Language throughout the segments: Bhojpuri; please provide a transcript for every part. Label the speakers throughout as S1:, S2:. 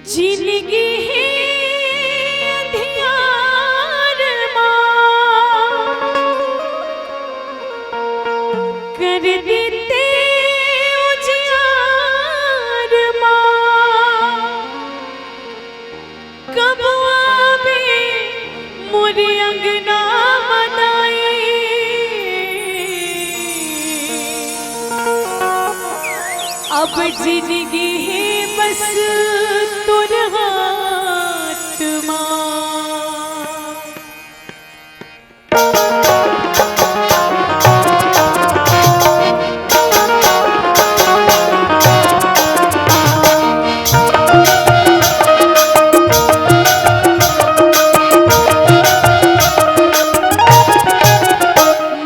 S1: जिंदगी है अंधियार कर देते उजियार कब आवे मोरे अंगना बनाए अब जिंदगी है बस तुर हाथ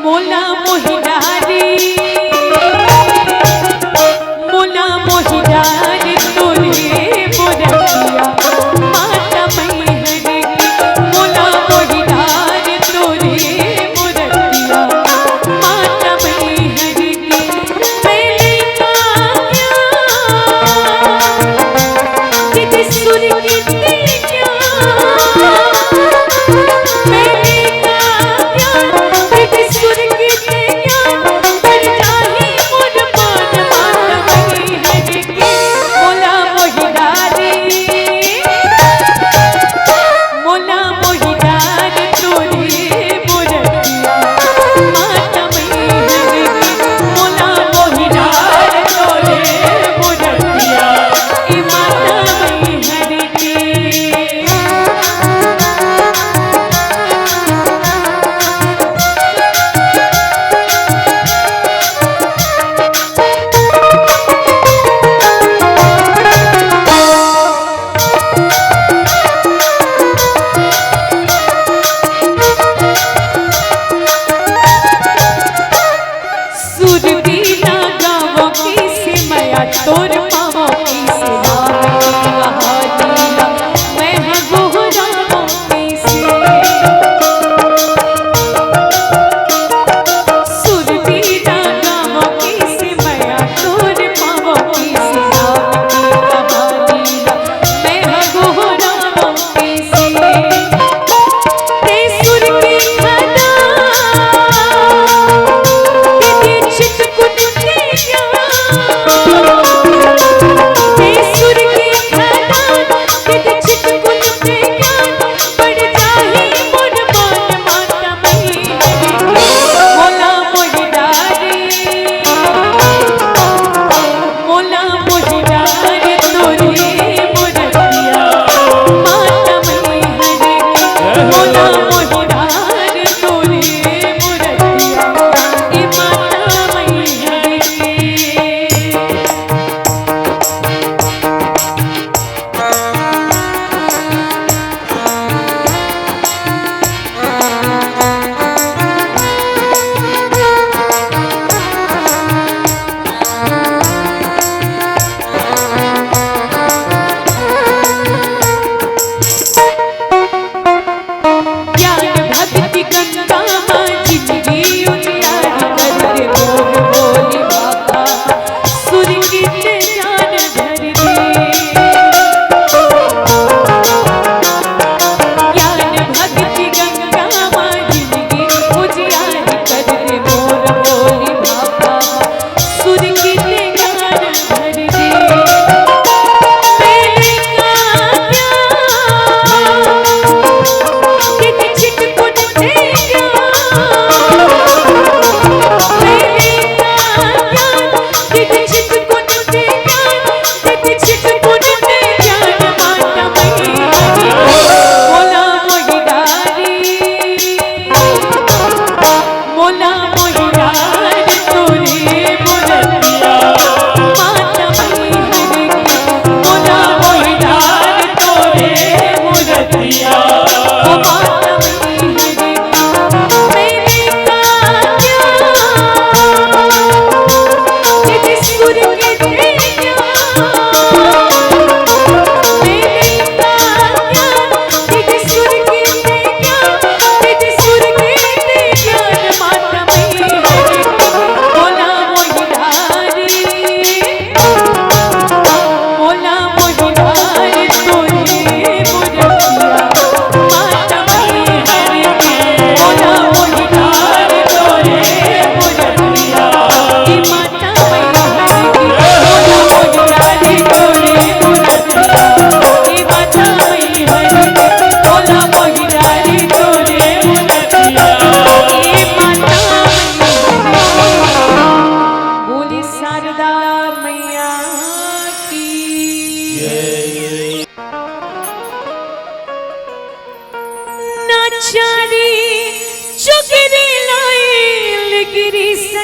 S1: मोला मोहिदारी मोला मोहिदारी तोरे मोरतिया माता मैहर मोला मोहिदारी तोरे मोरतिया माता मैहर पहले काया जित सुर की तेजा पहले काया जित सुर की तेजा पर जाही मोर मान माता मैहर मोला मोहिदारी मोला मोहिदारी तोरे मोरतिया माता मैहर मोला मोहिदारी तोरे मोरतिया ई माता मैहर सुर बीना गावों की से मया तोर पावों की से नाम की कहानियां मैं हाँ गोहरावों की से सुर बीना गावों की से मया तोर पावों की से नाम की कहानियां मैं हाँ गोहरावों की से ते सुर की खदा चित कुट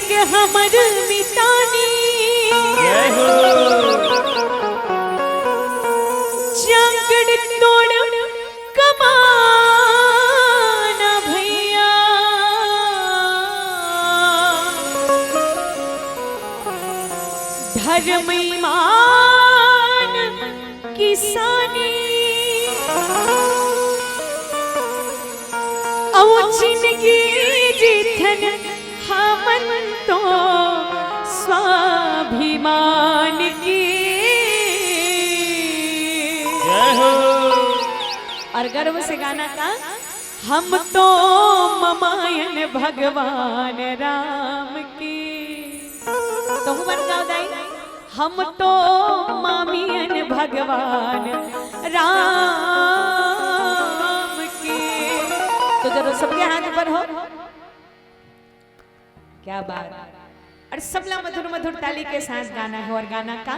S1: संग हमर मितानी चाकड़ तोड़ कमाना भैया धर्म ईमान किसानी औ जिंदगी जीथन हमन तो स्वाभिमान की और गर्व से गाना का हम तो ममायन भगवान राम की तो बन गाओ दाई हम तो मामियन भगवान राम की तो जरूर सबके हाथ पर हो क्या बात और सबला मधुर मधुर ताली के साथ गाना है और गाना का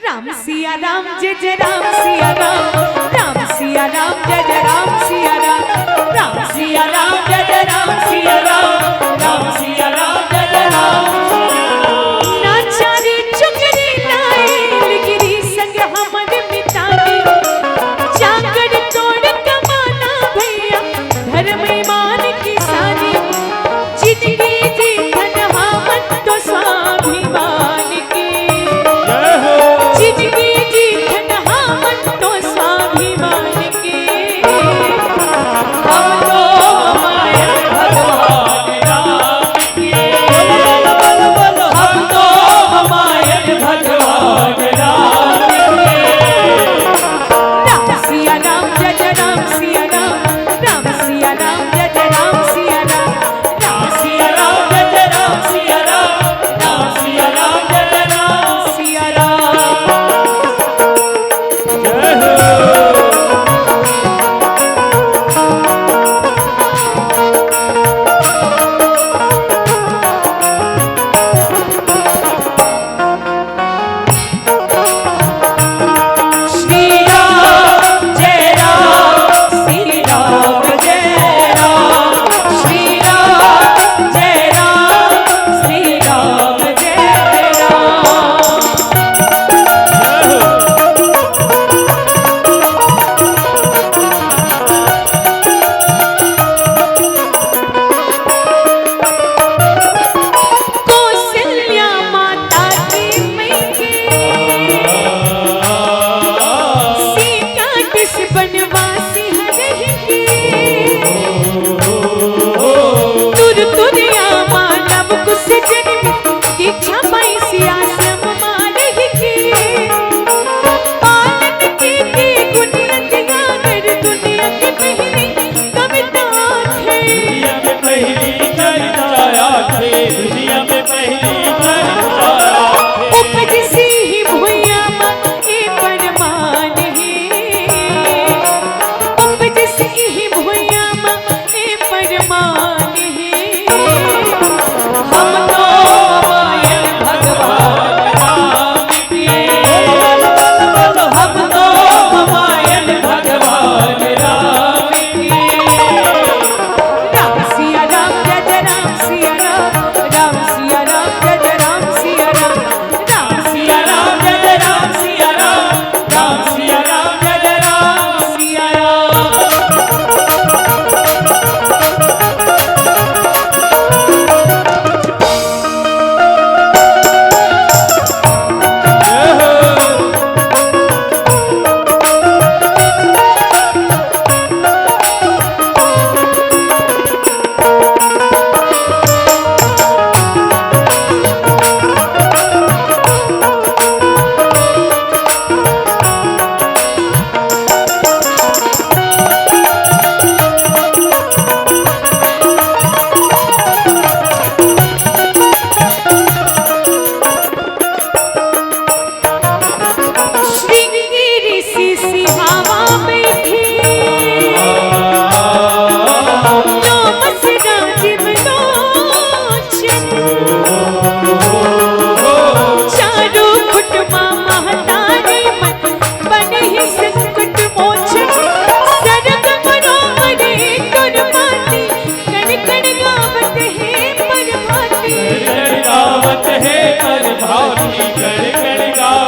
S1: राम सिया राम जय जय राम सिया राम राम सिया राम जय जय राम सिया राम राम सिया राम जय जय राम सिया राम राम सिया राम जय जय राम नाचारी चुगरी लाइल गिरी संग हमर मितानी चाकड़ तोड़ कमाना भैया धर्म ईमान किसानी जिंदगी जीवन हमन तो स्वाभिमान की जिंदगी जीवन हमन तो स्वाभिमान की हम तो माया भगवान राम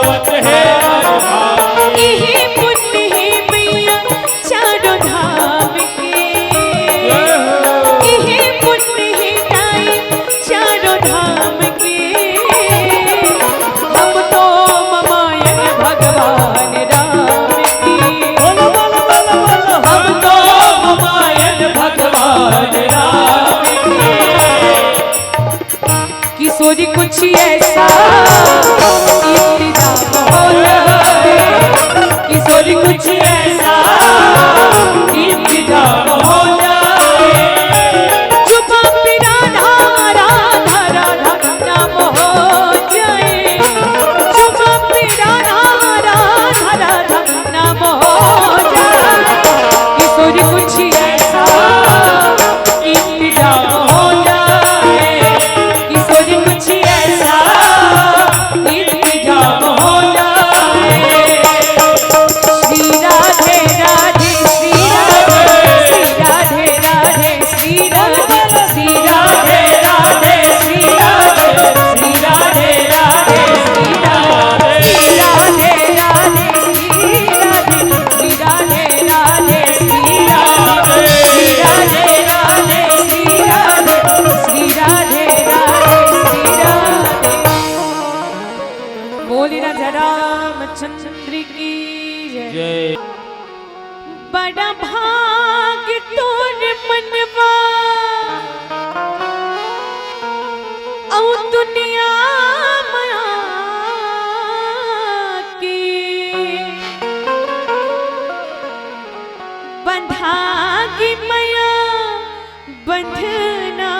S2: गावत है अरभागी।
S1: इहे पुण्य है मैया चारों धाम के, इहे पुण्य है नाई चारों धाम के। हम तो ममायन भगवान राम की,
S2: बोलो बोलो बोलो बोलो,
S1: हम तो ममायन भगवान राम के। किशोरी कुछ ऐसा इंतजाम हो जाए, किशोरी कुछ ऐसा इंतजाम हो जाए। जुबा पे राधा राधा राधा नाम हो जाए, जुबा पे राधा राधा राधा नाम हो जाए। किशोरी कुछ ऐसा इंतजाम हो जाए, किशोरी कुछ ऐसा इंतजाम हो जाए। श्री राधे राधे श्री राधे श्री राधे श्री राधे श्री राधे श्री राधे श्री राधे राधे राधे श्री राधे श्री राधे राधे श्री राधे श्री राधे राधे श्री राधे श्री राधे राधे श्री राधे। बोले राजा रामचंद्र की जय।
S2: जय।
S1: बड़ा भाग तोर मनवा औ दुनिया माया की, बंधागी माया बंधना।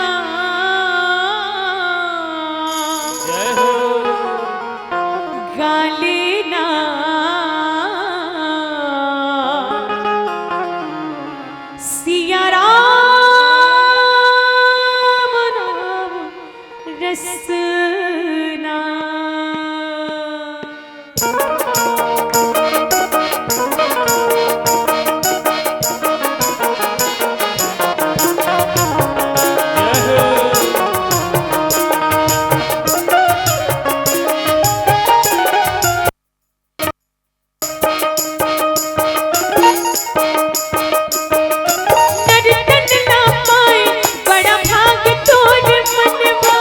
S2: जय हो।
S1: गालिना सिया राम नाम रसना। नर्तन ना पाए बड़ा भाग तोर मनवा,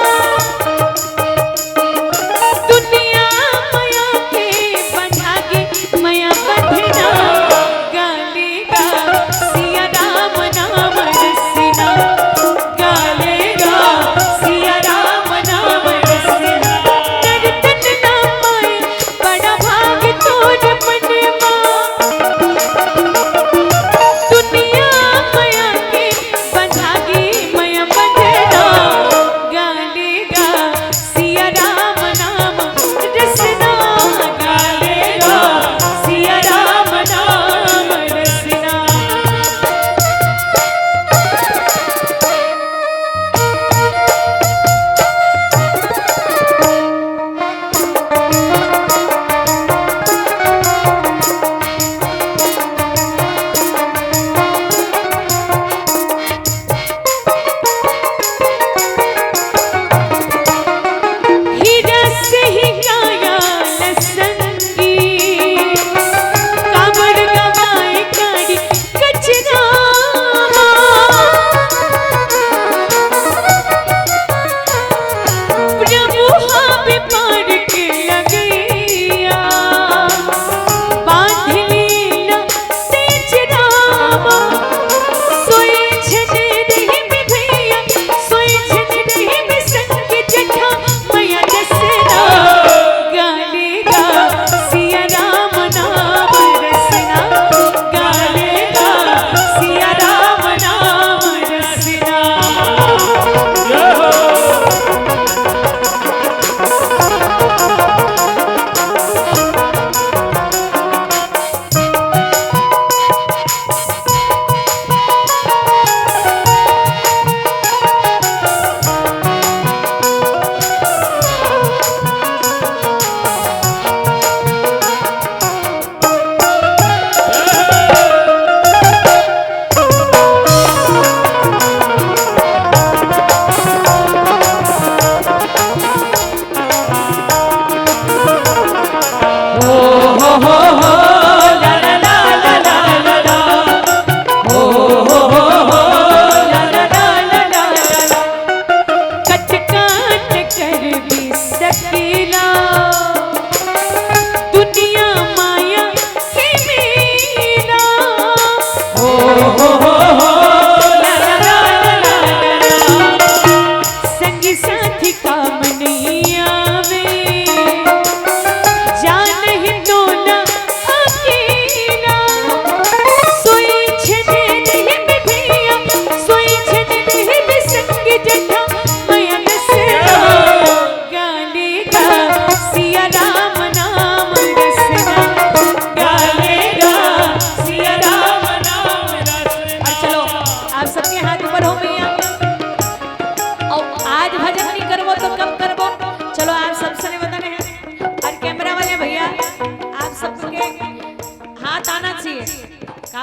S1: दुनिया माया के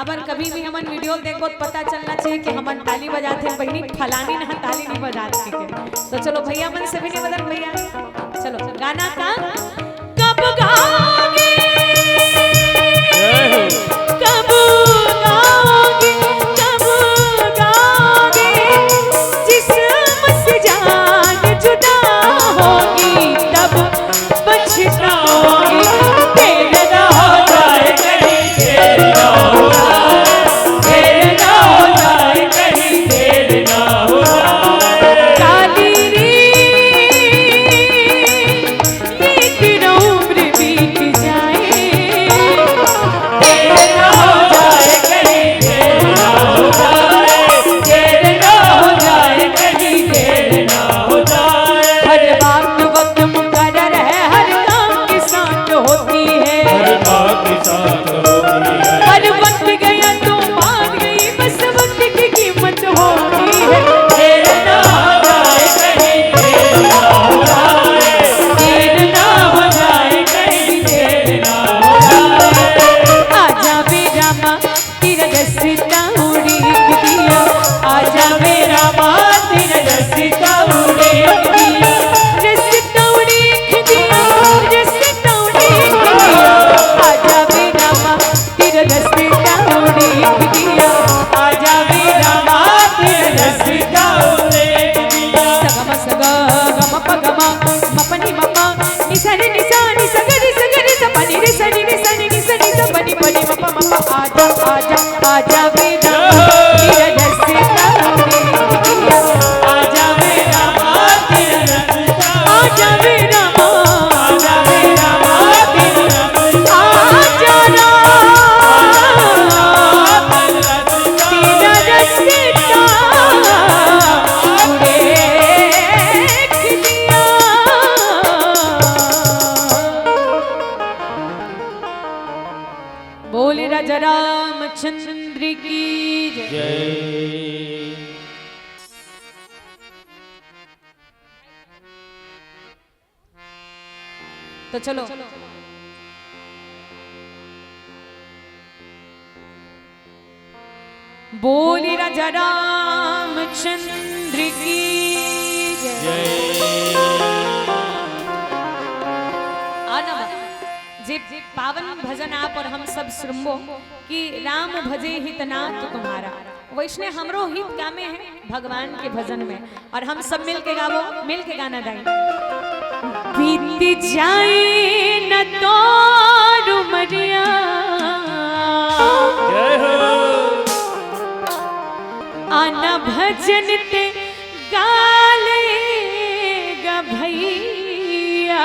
S1: काबर कभी भी हमन वीडियो देखो तो पता चलना चाहिए कि हमन ताली बजाते हैं बहनी फलानी ना ताली नहीं बजाते के। तो चलो भैया मन से भी नहीं बदल भैया। चलो गाना का कब गाओगे कब गाओगे कब गाओगे जिस्म से जान जुदा होगी तब पछताओगी। तेरे ना हो जाए कहीं तेरे ना हो जाए तेरे ना हो जाए कहीं तेरे ना हो जाए। काली रे लेकिन उम्र बीत जाए तेरे ना हो जाए कहीं तेरे ना हो जाए तेरे ना हो जाए कहीं तेरे ना हो जाए। हर बात वक्त मुकर्रर है हर काम के साथ होती है
S2: हर बात के साथ होती है।
S1: हर वक्त गया तो बात गई बस वक्त की कीमत होती है। तेरे ना हो जाए कहीं तेरे ना हो जाए तेरे ना हो जाए कहीं तेरे ना हो जाए। आजा मेरा माँ तेरा रस्ता उड़ीक दिया आजा मेरा माँ तेरा रस्ता उड़ीक दिया रस्ता उड़ीक दिया रस्ता उड़ीक दिया आजा मेरा माँ तेरा रस्ता उड़ीक दिया आजा मेरा माँ तेरा रस्ता उड़ीक दिया। सगम सग गम पगम मपनि मप निसनि निसा निसगरि सगरि सपनि रिसनि निसनि निसनि सपनि पनि मप मप आजा आजा आजा मेरा तेरा रस्ता उड़ीक दिया आजा मेरा माँ तेरा रस्ता आजा मेरा माँ आजा मेरा माँ तेरा रस्ता आजा ना तेरा रस्ता उड़ीक दिया। बोले राजा रामचंद्र की जय।
S2: जय।
S1: तो चलो बोले राजा रामचंद्र की जय। आना जे पावन भजन आप और हम सब सुनबो कि राम भजे हितनाथ तुम्हारा वैष्णव हमरो हित गामे है भगवान के भजन में और हम सब मिल के गावो मिल के गाना गाएं। बीत जाए न तो रुमरिया
S2: जय हो।
S1: आना भजन ते गालेगा भैया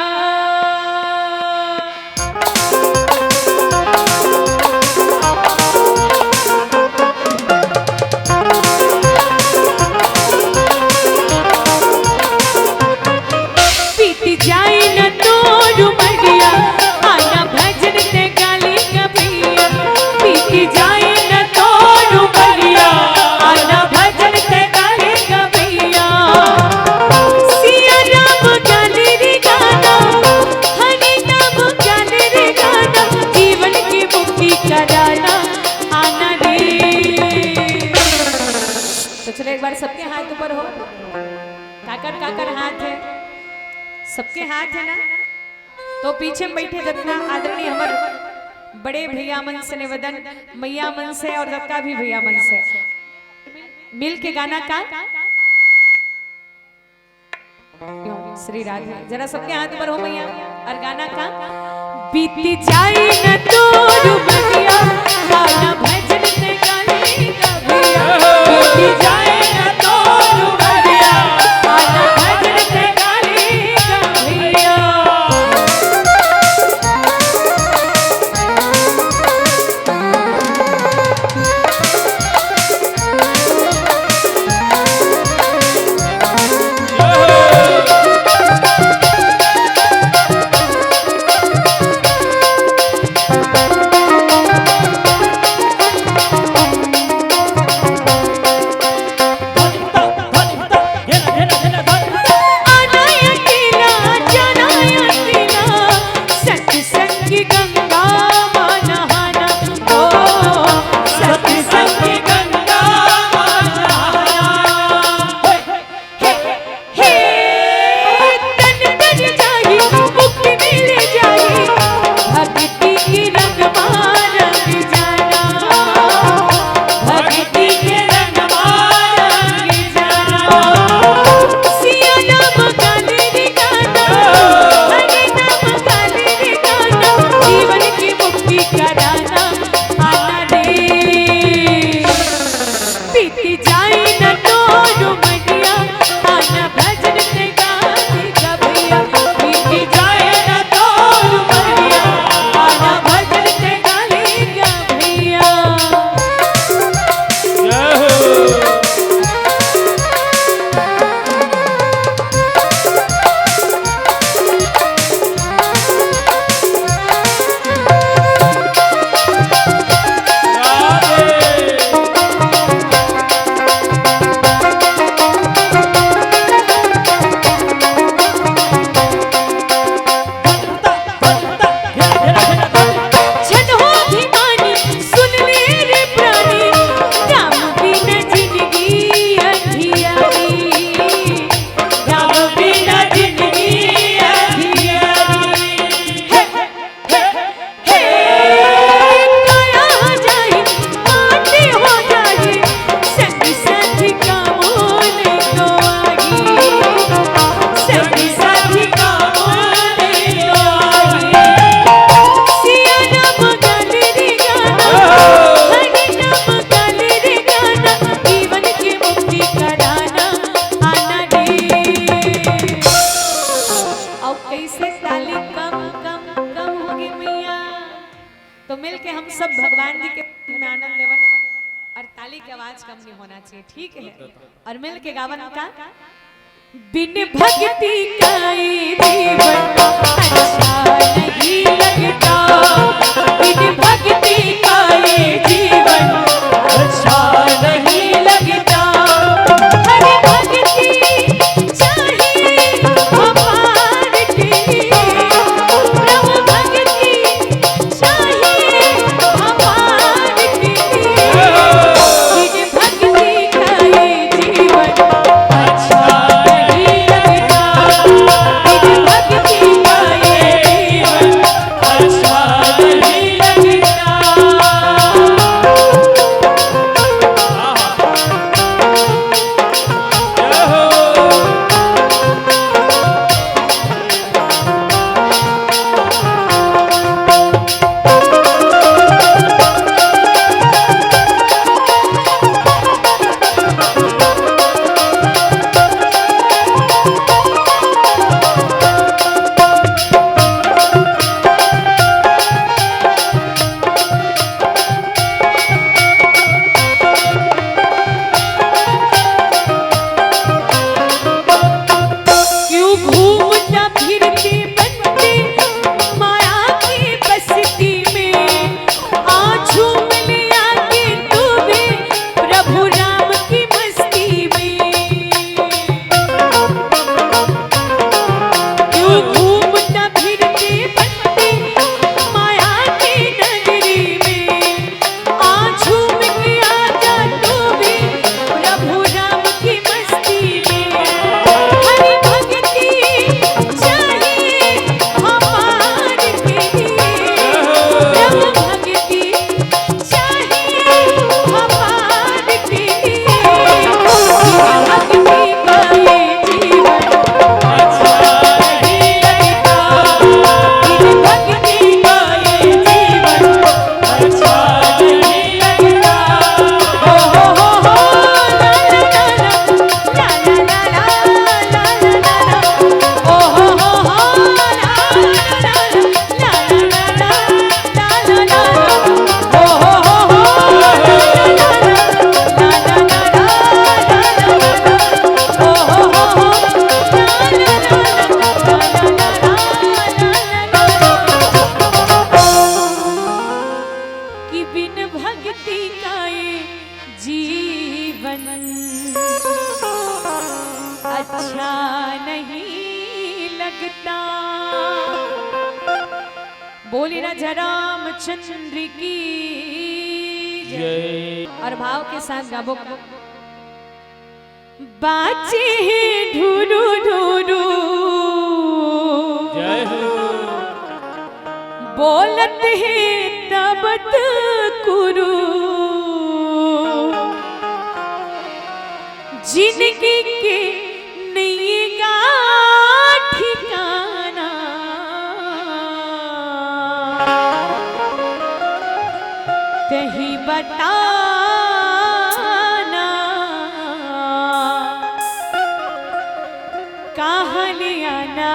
S1: बीत जाए न तो रुमरिया आना भजन ते गालेगा भैया बीत जाए न तो रुमरिया आना भजन ते गालेगा भैया। सिया राम गाले रे गाना हरि नाम गाले रे गाना जीवन की मुक्ति कराना आना रे। तो चलो एक बार सबके हाथ ऊपर हो काकर काकर हाथ है सबके हाथ है ना। तो पीछे में बैठे जितना आदरणीय हमर बड़े भैया मन से निवेदन मैया मन से और दत्ता भी भैया मन से मिल के गाना का श्री राधे जरा सबके हाथ पर हो मैया और गाना का बीत जाए न तो रुमरिया गाना भजन ते गालेगा भैया बीत जाए न तो रुमरिया गाना भजन ते गालेगा भैया। तो मिल के हम सब भगवान जी के में आनंद लेवन और ताली की आवाज कम नहीं होना चाहिए, ठीक है। और मिल के गावन का बिन भक्ति का ये जीवन अच्छा नहीं लगता, बिन भक्ति का ये जीवन अच्छा नहीं लगता। हर भक्ति चाहिए अपार की, ब्रह्म भक्ति चाहिए अपार की, बिन भक्ति का ये जीवन अच्छा नहीं लगता, बिन भक्ति का ये जीवन अच्छा नहीं लगता। अच्छा नहीं लगता। बोली ना जय रामचंद्र की जय। और भाव के साथ गाबो बाजे ढूरू ढूरू
S2: जय हो।
S1: बोलत है तबत कुरु जिंदगी के नहीं गा ठिकाना कहीं बताना कहाँ ले आना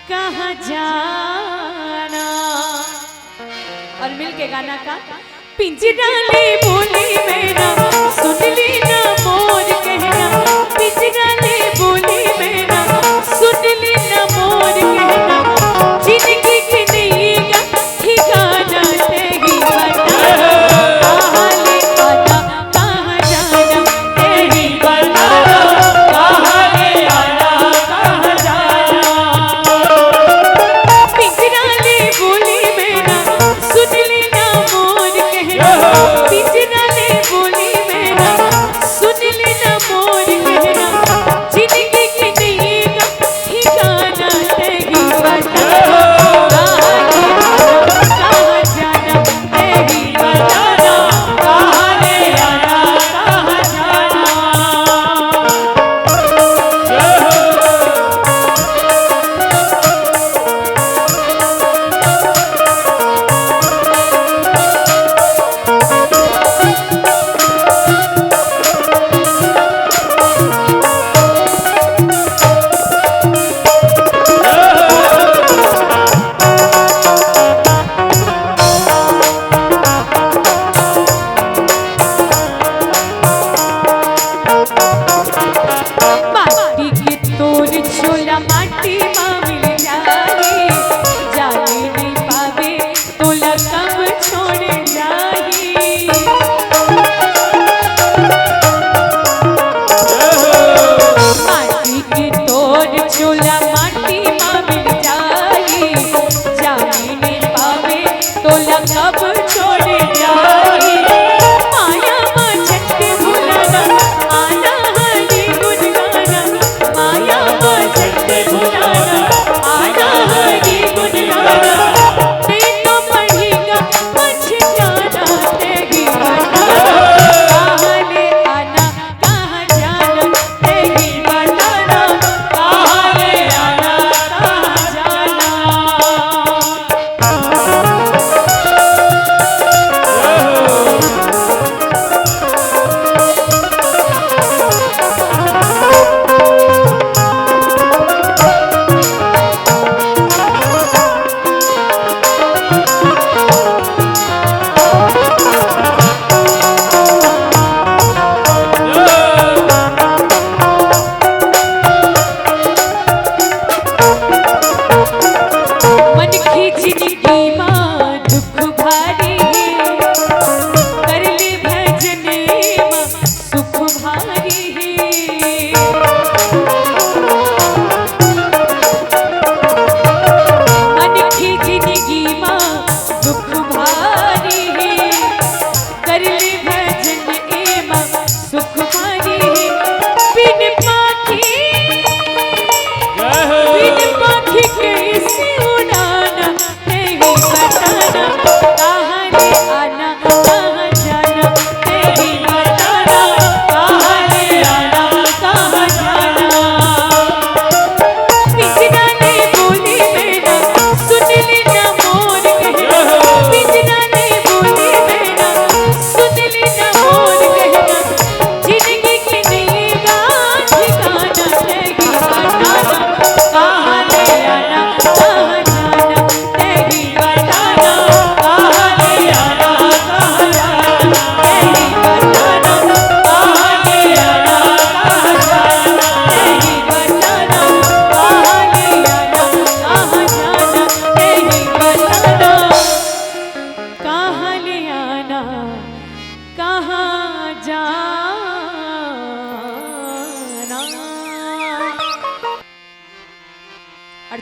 S1: कहाँ जाना। और मिल के गाना का पिंजरा ले बोली मेरा सुन ली ना मोर कहना, पिंजरा ले बोली मेरा सुन ली ना मोर कहना जिंदगी की नहीं गा ठिकाना तेरी बता कहाँ ले आना कहाँ जाना तेरी बता कहाँ ले आना कहाँ जाना। पिंजरा ले बोली मेरा सुन ली ना मोर कहना, पिंजरा ले बोली मेरा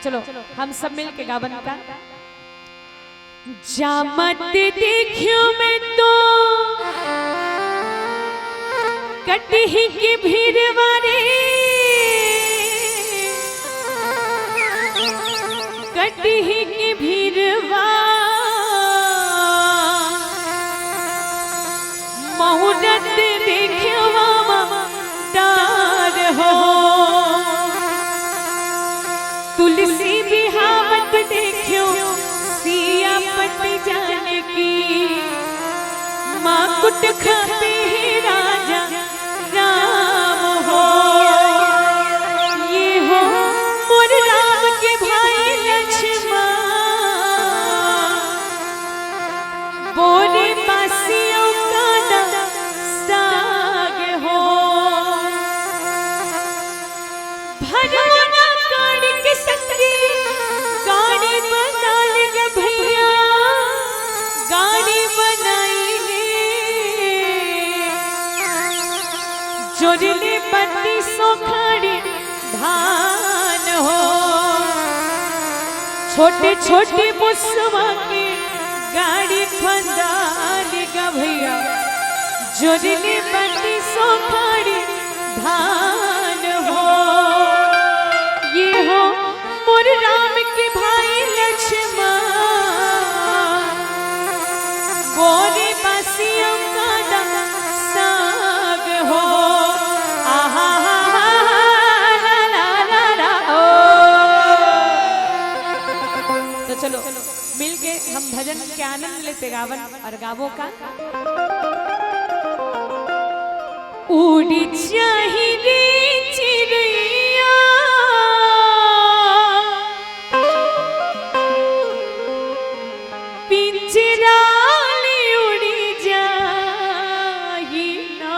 S1: चलो हम सब मिल के गावन का जामत देखियो मैं तो कटही की भीड़वारे कटही की भीड़वा मुहूर्त देखियो डार हो तुलसी बिहावत देखियो सिया पट जाने की माँ कुट खाते राजा राम हो ये हो मोर राम के भाई लक्ष्मण बोरे पासियों का साग हो भरवाना गाड़ी के संगी गाड़ी बना ले भैया गाड़ी बनाई ले जोड़ने बत्ती सोखाड़ी धान हो छोटे छोटे मुसवा के गाड़ी फंदा लेगा भैया जोड़ने बत्ती सोखाड़ी धान हो ये हो मोर राम के भाई लक्ष्मण बोरे बासियों का साग हो आहा ला ला ला ला ओ। तो चलो मिलके हम भजन के आनंद लेते गावन और गावों का उड़ी चाही रे चिड़िया पिंजरा ले उड़ी जाही ना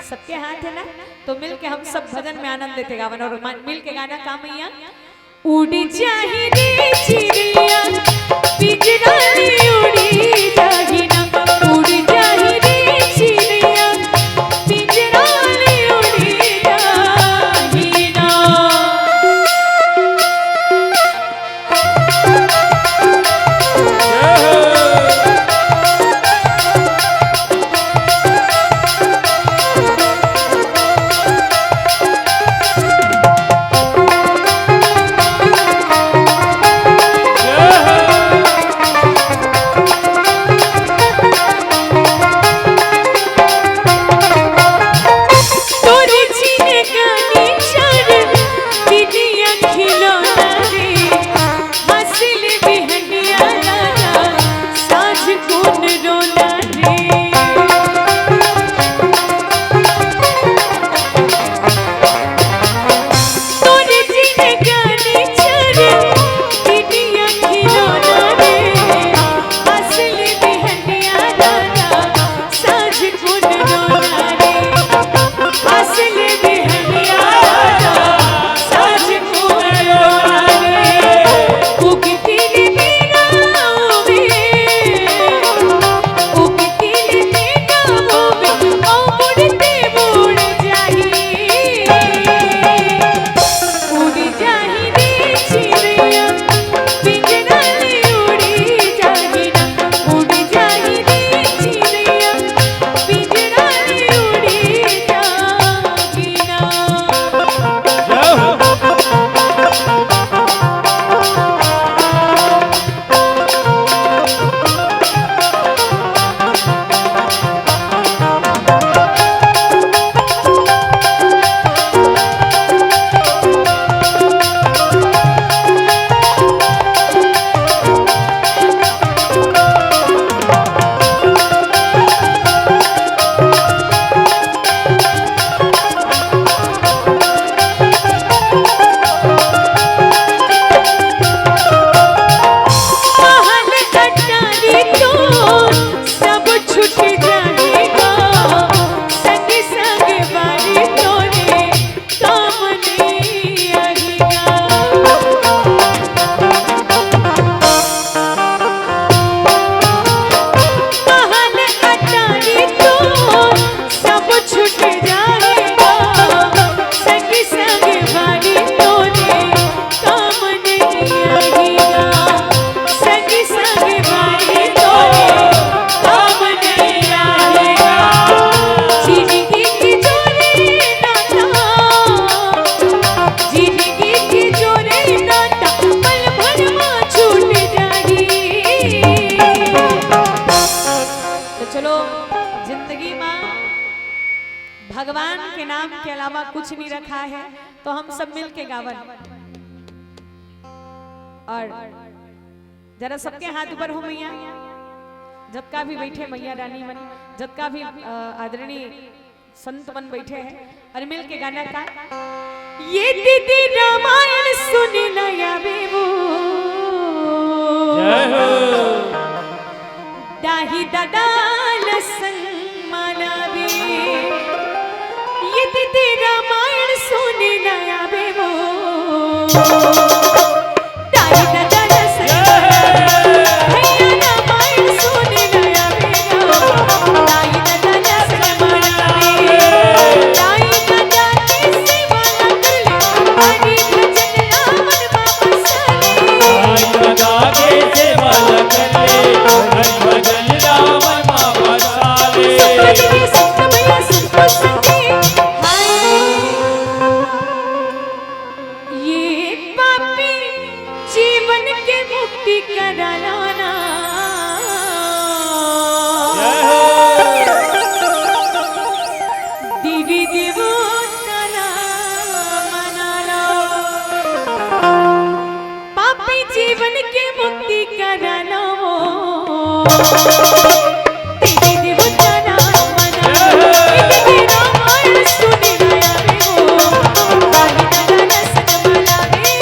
S1: सबके हाथ है ना तो मिल के हम सब भजन में आनंद लेते गावन और मिल के गाना का मैया उड़ी जाही रे चिड़िया पिंजरा ले उड़ी जाही ना उड़ी जाही रे चिड़िया पिंजरा ले उड़ी जाही ना भगवान के नाम के अलावा कुछ नहीं रखा है, तो हम सब मिल के गावन। और जरा सबके हाथ ऊपर हो मैया, जबका भी बैठे मैया रानी मन, जबका भी आदरणीय संत मन बैठे हैं, और मिल के गाना का ये दीदी रामायण सुनी नया बेबू दाही दादा लसन मानावे। ये दीदी रामायण सुनी नया बेबू दाही दादा लसन भैया रामायण सुनी नया बेबू दाही दादा लसन मानावे। दाही दादा की सेवा कर ले हरि भजन रावण बाबा साले।
S2: दाई दादा के सेवा कर ले हरि भजन रावण बाबा साले।
S1: संत भैया संत सखी हाय ये पापी जीवन के मुक्ति कराना देवी देवताना मनाला। पापी जीवन के मुक्ति कराना देवी देवताना मनाला। दीदी रामायण सुनी नया बेबू दाही दादा लसन मानावे।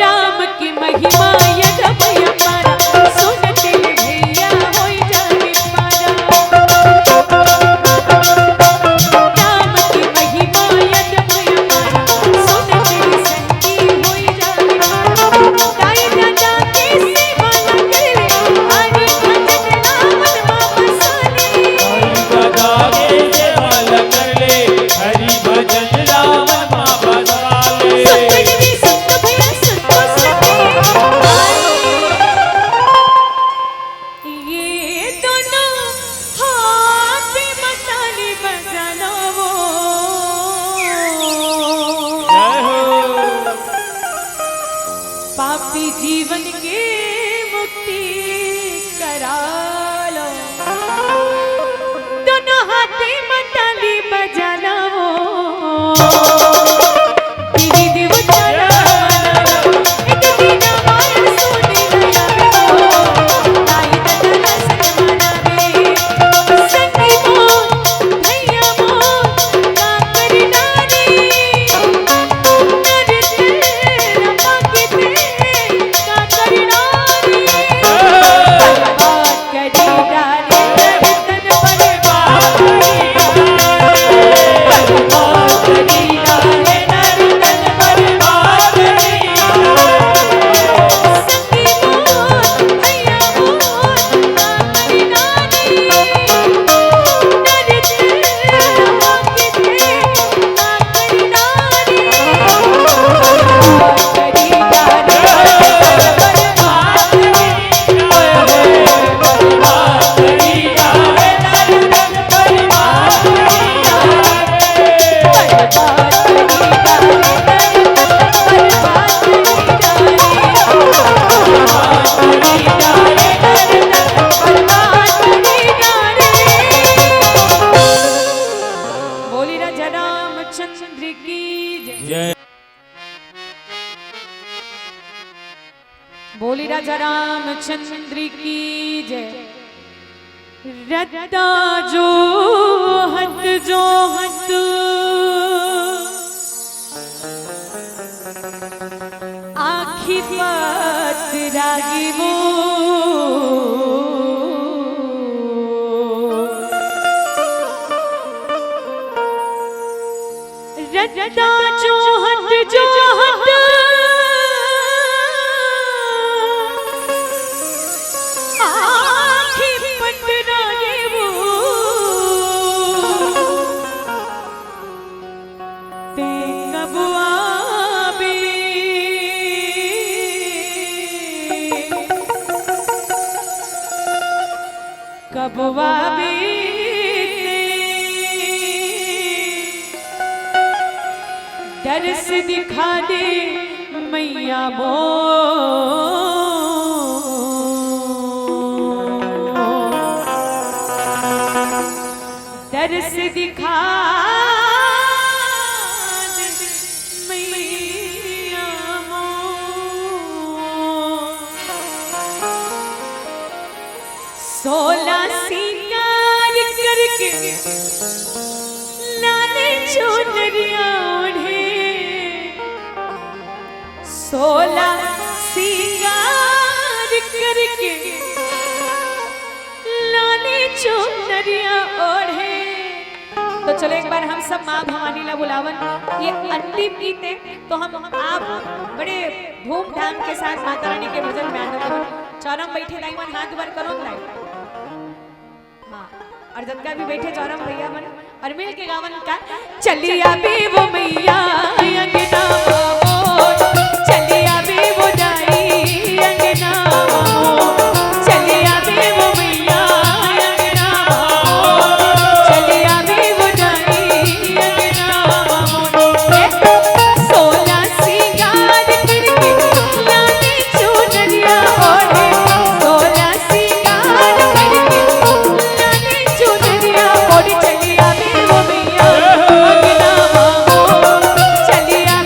S1: राम की महिमा यदप अपारा सुनते भैया होई जाने पारा। राम की महिमा यदप अपारा सुनते संगी होई जाने पारा। दाई दादा की सेवा न करे हरि भजन रावण बाबा साले।
S2: दाई दादा के सेवा कर ले हरि भजन रावण बाबा साले।
S1: संत जी संत भैया संत सखी हाय ये दोनों हाथ मसाले बजाना वो पापी जीवन के मुक्ति करा लो। दोनों हाथे मताली बजाना वो दीदी देवताना मनाला। दीदी रामायण सुनी नया बेबू दाई दादा लसन मानावे। संगी मोर भैया मोर का करी नारी नर रमा के ते का करी नारी। बर्बाद करी डाले तन बर्बाद करी बर्बाद करी डाले नर तन बर्बाद करी। संगी मोर भैया मोर का करी नारी नर रमा के ते का करी नारी। बर्बाद करी डाले तन बर्बाद करी बोली राजा रामचंद्र की जय।
S2: जय
S1: बोली राजा रामचंद्र की जय। रत्ता जो हत आखी पत रागी वो रत्ता जो हत आखी पत दुखवा बीते, दर्श दिखा दे मैया दर्श दिखा दे मैया सोलह सिंगार करके लाने चुनरिया ओढ़े, 16 सिंगार करके लाने चुनरिया ओढ़े। तो चलो एक बार हम सब माँ भवानी ला बुलावन, ये अंतिम गीत है, तो हम आप बड़े धूमधाम के साथ माता रानी के भजन में आनंद लो। चौरम बैठे दाई मन हाथ बर करो दाई, हाँ, और जत्का भी बैठे चौरम भैया मन और मिल के गावन का चलिया भी वो मैया अंगना मोर, चलिया भी वो जाई अंगना मोर, चलिया भी वो मैया अंगना मोर, चलिया भी वो जाई अंगना मोर। 16 सिंगार करके लाने चुनरिया ओढ़े, 16 सिंगार करके लाने चुनरिया ओढ़े, चलिया भी वो मैया अंगना मोर, चलिया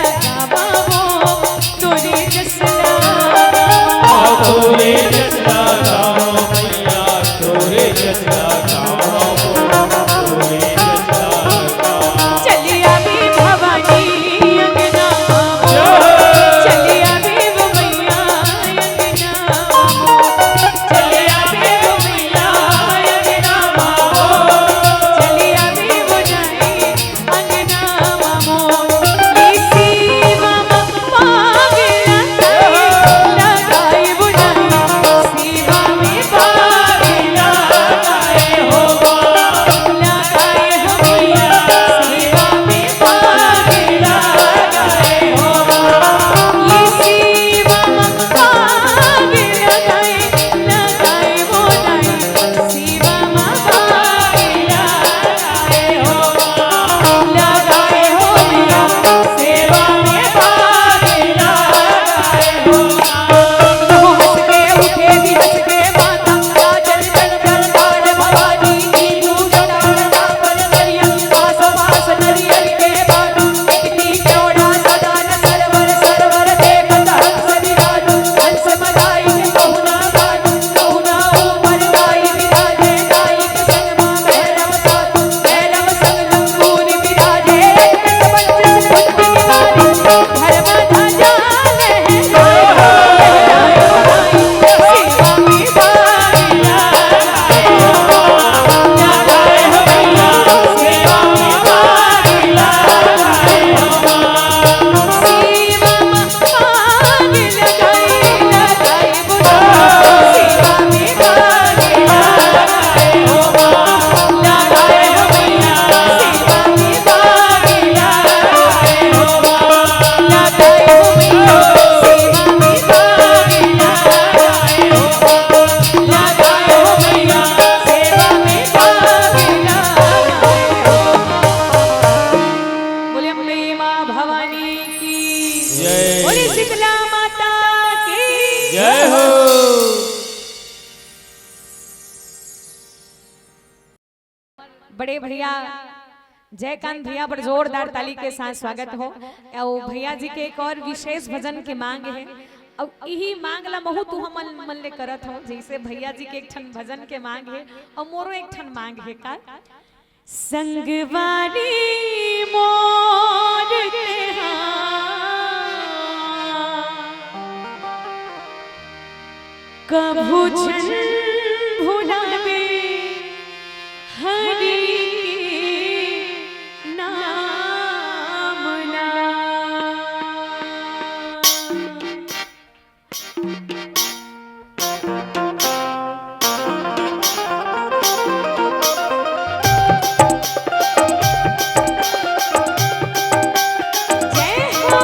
S1: लगावो तोरे जसला
S2: तोरे जसला गावो मैया तोरे जसला गावो तोरे जसला गावो
S1: चलिया भी भवानी अंगना चलिया भी वो मैया अंगना चलिया भी वो मैया अंगना चलिया भी वो जाए अंगना मामो इसी मामा पागला लगाए बुझाए सीमा में पागला लगाए हो लगाए हो मैया सीमा में पागला लगाए हो इसी मामा पागला लगाए वो जाए सीमा में पागला लगाए हो मैया सेवा में पागला लगाए हो हंस के उठे भी हंस के माता काजल जल जल पार भवानी की भूषण पर करिया पास पास नरियल के बात इतनी चौड़ा सदा न सरवर सरवर देखत हंस विराज हंस मदाई के कहुना गान कहुना ऊपर गाई विराजे गाई के संग मां भैरव साथ भैरव संग लंगूर विराजे सब बुद्धि मारी धर्म ध्वजा बोले अम्बे माँ भवानी की
S2: जय
S1: बोले शीतला माता की
S2: जय हो
S1: बड़े भैया जयकांत भैया पर जोरदार ताली के साथ स्वागत हो और भैया जी के एक और विशेष भजन के मांग है और यही मांग ला महु तू हम मन ले करत हो जैसे भैया जी के एक ठन भजन के मांग है और मोरो एक ठन मांग है का संगवारी मोर कभू छन भुलावे हरि के नाम ना जय हो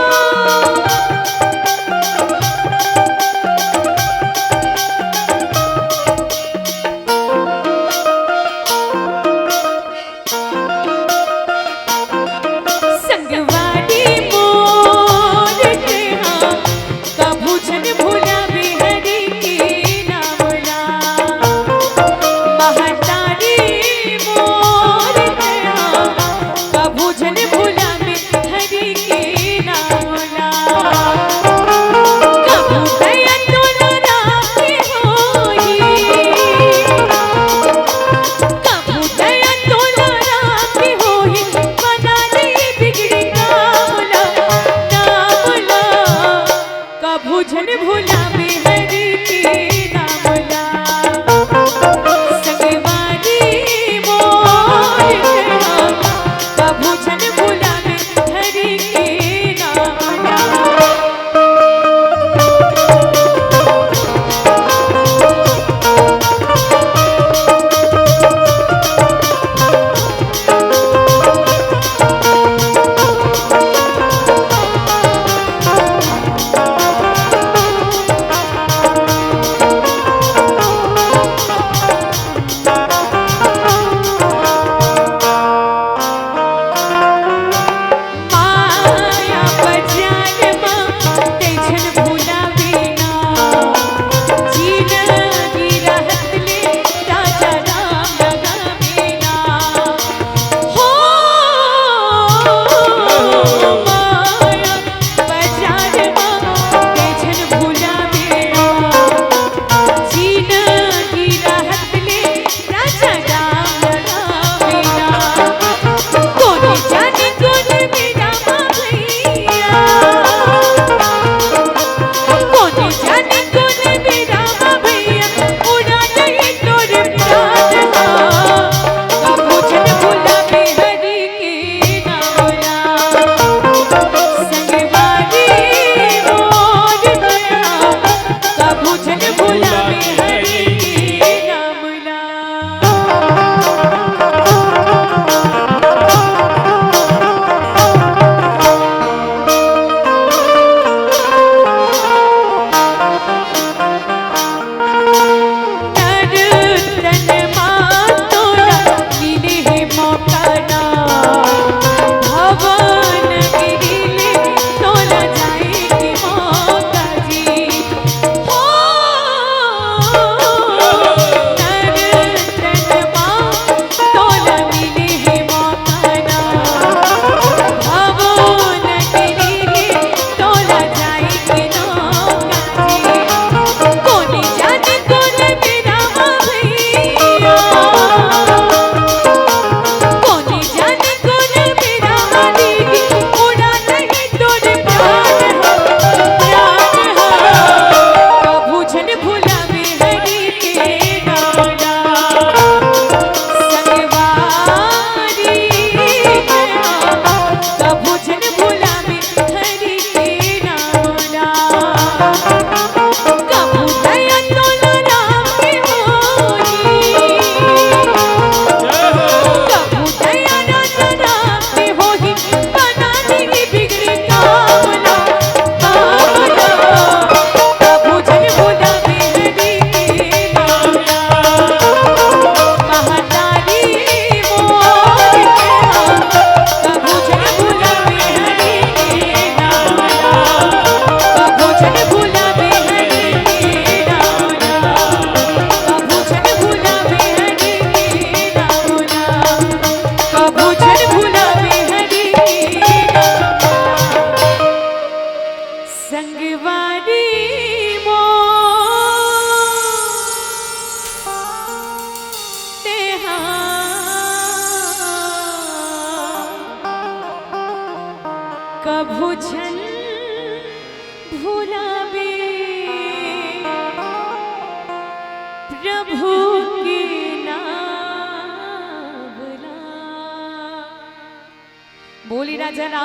S1: कभू जन भुलावे प्रभु की नाम ला। बोली ना जना